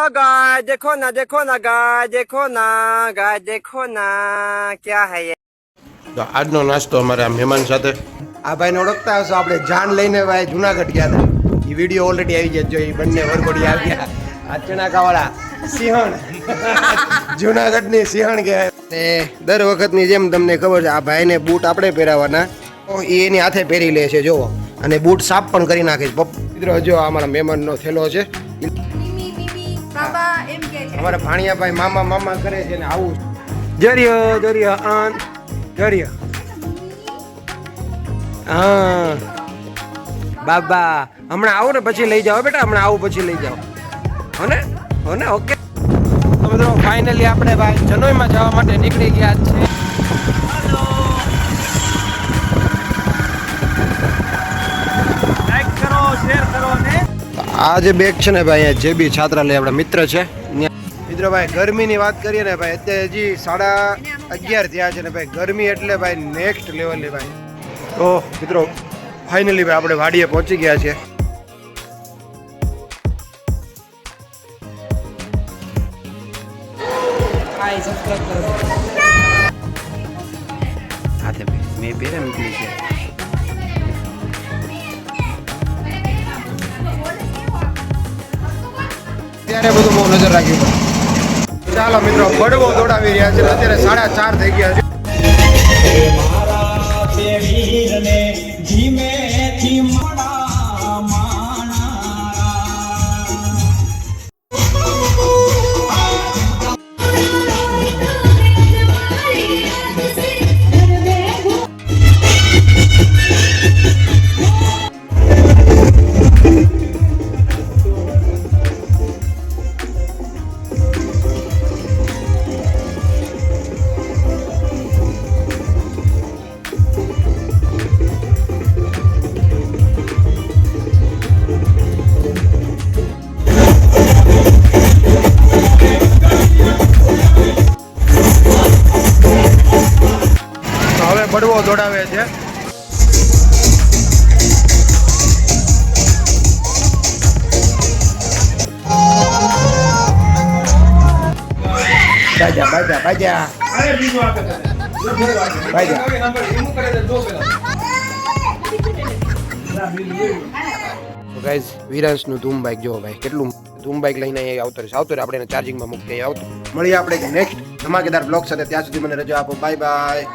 गाय देखो ना गाय देखो ना क्या है ये। તો આજનો નાસ્તો અમારે આ મહેમાન સાથે આ ભાઈને ઓળખતા હશો, આપણે જાન લઈને ભાઈ જુનાગઢ ગયા હતા. એ વિડીયો ઓલરેડી આવી જજો. એ બંને વરઘોડી આવ્યા. આ ચણાકાવાળા સિંહણ જુનાગઢની સિંહણ કહેવાય. ને દર વખતની જેમ તમને ખબર છે, આ ભાઈને બૂટ આપણે પહેરાવાના, એ એની હાથે પહેરી લે છે જોવો, અને બૂટ સાફ પણ કરી નાખે છે. મિત્રો જો અમારા મહેમાનનો થેલો છે. અમારા ભાણિયાભાઈ મામા મામા કરે છે ને આવું જરિયો આન જરિયો. હા બાબા હમણાં આવું ને પછી લઈ જાઓ બેટા, હમણાં આવું પછી લઈ જાઓ. હો ને ઓકે. તો મિત્રો ફાઇનલી આપણે ભાઈ જનોઈમાં જવા માટે નીકળી ગયા છે. લાઈક કરો, શેર કરો ને. આ જે બેગ છે ને ભાઈ, અહીંયા જે બી છાત્રાલય આપણા મિત્ર છે. મિત્રો ભાઈ ગરમીની વાત કરીએ ને ભાઈ, અત્યારે હજી 11:30 થયા છે ને ભાઈ, ગરમી એટલે ભાઈ નેક્સ્ટ લેવલની ભાઈ. તો મિત્રો ફાઇનલી ભાઈ આપણે વાડીએ પહોંચી ગયા છે. હાથે ભાઈ મેં પહેરે મૂકલી છે. ત્યારે બધું બહુ નજર રાખી. ચાલો મિત્રો બળવો દોડાવી રહ્યા છે. અત્યારે 4:30 થઈ ગયા છે. બળવો દોડાવે છે. બાજા ગાઈઝ વિરાંશનું ધૂમ બાઇક જોવો ભાઈ, કેટલું ધૂમ બાઇક લઈને આવતો રહેશે. આપણે એને ચાર્જિંગમાં મૂકી આવતો. મળીએ આપણે નેક્સ્ટ ધમાકેદાર બ્લોગ સાથે. ત્યાં સુધી મને રજા આપો. Bye bye.